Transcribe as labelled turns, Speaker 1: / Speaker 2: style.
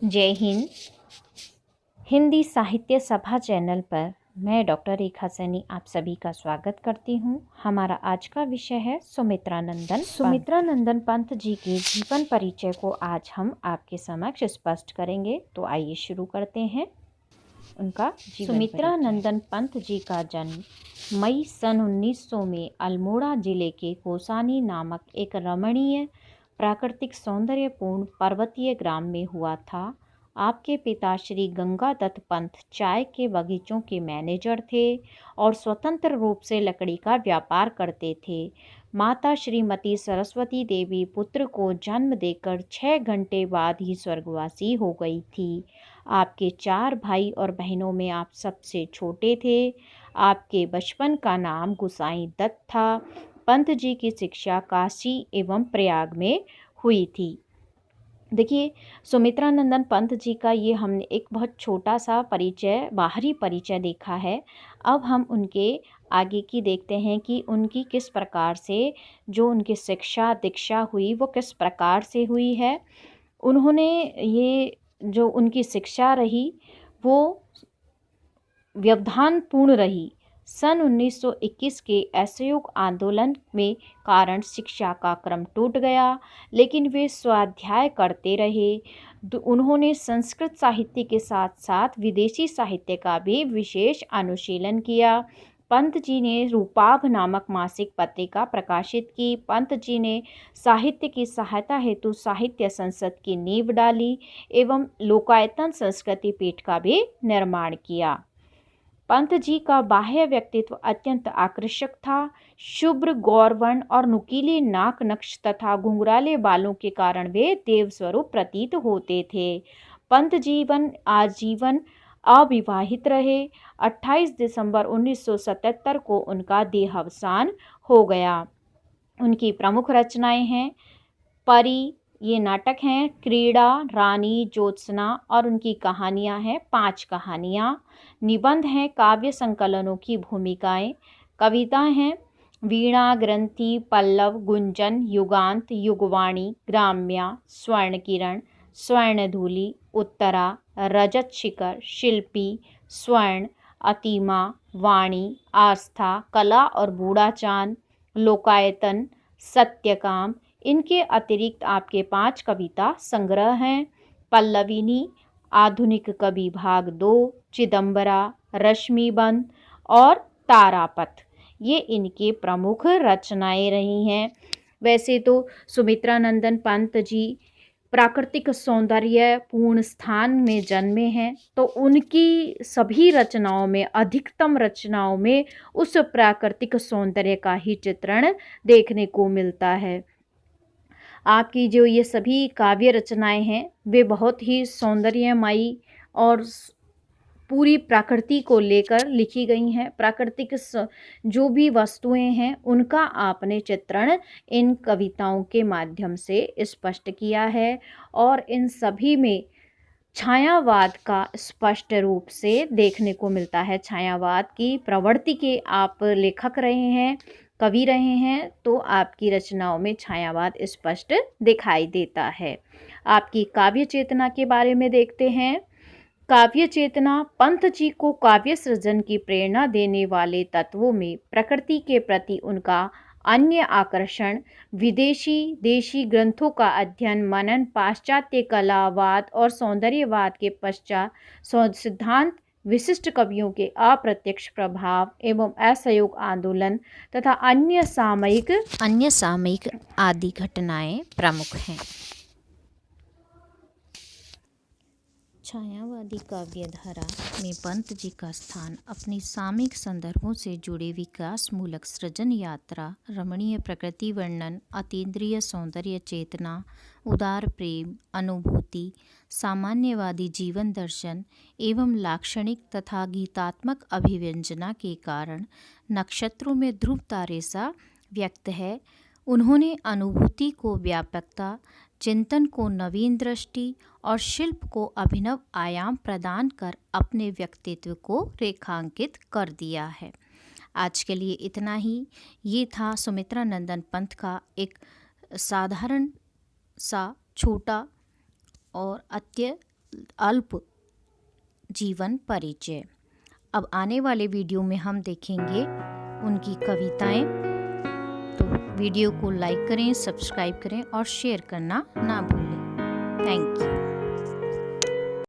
Speaker 1: जय हिंद। हिंदी साहित्य सभा चैनल पर मैं डॉक्टर रेखा सैनी आप सभी का स्वागत करती हूँ। हमारा आज का विषय है सुमित्रानंदन पंत जी के जीवन परिचय को आज हम आपके समक्ष स्पष्ट करेंगे। तो आइए शुरू करते हैं उनका सुमित्रानंदन पंत जी का जन्म मई सन 1900 में अल्मोड़ा जिले के कोसानी नामक एक रमणीय प्राकृतिक सौंदर्यपूर्ण पर्वतीय ग्राम में हुआ था। आपके पिता श्री गंगादत्त पंत चाय के बगीचों के मैनेजर थे और स्वतंत्र रूप से लकड़ी का व्यापार करते थे। माता श्रीमती सरस्वती देवी पुत्र को जन्म देकर 6 घंटे बाद ही स्वर्गवासी हो गई थी। आपके 4 भाई और बहनों में आप सबसे छोटे थे। आपके बचपन का नाम गुसाई दत्त था। पंत जी की शिक्षा काशी एवं प्रयाग में हुई थी। देखिए, सुमित्रानंदन पंत जी का ये हमने एक बहुत छोटा सा परिचय, बाहरी परिचय देखा है। अब हम उनके आगे की देखते हैं कि उनकी किस प्रकार से जो उनकी शिक्षा दीक्षा हुई वो किस प्रकार से हुई है। उन्होंने ये जो उनकी शिक्षा रही वो व्यवधानपूर्ण रही। सन 1921 के असहयोग आंदोलन में कारण शिक्षा का क्रम टूट गया, लेकिन वे स्वाध्याय करते रहे। उन्होंने संस्कृत साहित्य के साथ साथ विदेशी साहित्य का भी विशेष अनुशीलन किया। पंत जी ने रूपाभ नामक मासिक पत्रिका प्रकाशित की। पंत जी ने साहित्य की सहायता हेतु साहित्य संसद की नींव डाली एवं लोकायतन संस्कृति पीठ का भी निर्माण किया। पंत जी का बाह्य व्यक्तित्व अत्यंत आकर्षक था। शुभ्र गौरवर्ण और नुकीले नाक नक्श तथा घुंघराले बालों के कारण वे देव स्वरूप प्रतीत होते थे। पंत जीवन आजीवन अविवाहित रहे। 28 दिसंबर 1977 को उनका देहावसान हो गया। उनकी प्रमुख रचनाएं हैं परी, ये नाटक हैं, क्रीड़ा, रानी, ज्योत्सना और उनकी कहानियां हैं 5 कहानियां। निबंध हैं, काव्य संकलनों की भूमिकाएं। कविताएं हैं वीणा, ग्रंथि, पल्लव, गुंजन, युगांत, युगवाणी, ग्राम्या, स्वर्ण किरण, स्वर्णधूलि, उत्तरा, रजत शिखर, शिल्पी, स्वर्ण, अतिमा, वाणी, आस्था, कला और बूढ़ा चांद, लोकायतन, सत्यकाम। इनके अतिरिक्त आपके 5 कविता संग्रह हैं पल्लविनी, आधुनिक कवि भाग 2, चिदंबरा, रश्मिबंध और तारापथ। ये इनके प्रमुख रचनाएं रही हैं। वैसे तो सुमित्रानंदन पंत जी प्राकृतिक सौंदर्य पूर्ण स्थान में जन्मे हैं, तो उनकी सभी रचनाओं में, अधिकतम रचनाओं में उस प्राकृतिक सौंदर्य का ही चित्रण देखने को मिलता है। आपकी जो ये सभी काव्य रचनाएं हैं वे बहुत ही सौंदर्यमयी और पूरी प्रकृति को लेकर लिखी गई हैं। प्राकृतिक जो भी वस्तुएं हैं उनका आपने चित्रण इन कविताओं के माध्यम से स्पष्ट किया है और इन सभी में छायावाद का स्पष्ट रूप से देखने को मिलता है। छायावाद की प्रवृत्ति के आप लेखक रहे हैं, कवि रहे हैं, तो आपकी रचनाओं में छायावाद स्पष्ट दिखाई देता है। आपकी काव्य चेतना के बारे में देखते हैं। काव्य चेतना पंत जी को काव्य सृजन की प्रेरणा देने वाले तत्वों में प्रकृति के प्रति उनका अन्य आकर्षण, विदेशी देशी ग्रंथों का अध्ययन मनन, पाश्चात्य कलावाद और सौंदर्यवाद के पश्चात सिद्धांत, विशिष्ट कवियों के अप्रत्यक्ष प्रभाव एवं असहयोग आंदोलन तथा अन्य सामयिक आदि घटनाएं प्रमुख हैं। छायावादी काव्यधारा में पंत जी का स्थान अपनी सामयिक संदर्भों से जुड़े विकासमूलक सृजन यात्रा, रमणीय प्रकृति वर्णन, अतीन्द्रिय सौंदर्य चेतना, उदार प्रेम, अनुभूति, सामान्यवादी जीवन दर्शन एवं लाक्षणिक तथा गीतात्मक अभिव्यंजना के कारण नक्षत्रों में ध्रुव तारे सा व्यक्त है। उन्होंने अनुभूति को व्यापकता, चिंतन को नवीन दृष्टि और शिल्प को अभिनव आयाम प्रदान कर अपने व्यक्तित्व को रेखांकित कर दिया है। आज के लिए इतना ही। ये था सुमित्रानंदन पंत का एक साधारण सा छोटा और अल्प जीवन परिचय। अब आने वाले वीडियो में हम देखेंगे उनकी कविताएं। तो वीडियो को लाइक करें, सब्सक्राइब करें और शेयर करना ना भूलें। Thank you.